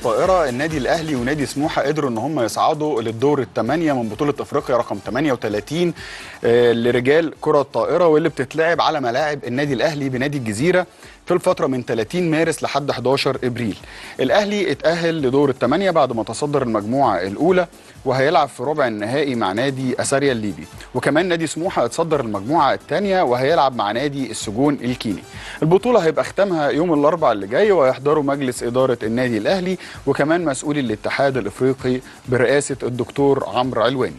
الطائرة النادي الأهلي ونادي سموحة قدروا إن هم يصعدوا للدور الثمانية من بطولة أفريقيا رقم 38 لرجال كرة الطائرة، واللي بتتلعب على ملاعب النادي الأهلي بنادي الجزيرة في الفترة من 30 مارس لحد 11 إبريل. الأهلي اتأهل لدور الثمانية بعد ما تصدر المجموعة الأولى، وهيلعب في ربع النهائي مع نادي أساريا الليبي. وكمان نادي سموحة اتصدر المجموعة الثانية وهيلعب مع نادي السجون الكيني. البطولة هيبقى ختامها يوم الأربعاء اللي جاي، وهيحضروا مجلس إدارة النادي الأهلي وكمان مسؤولي الاتحاد الإفريقي برئاسة الدكتور عمرو علواني.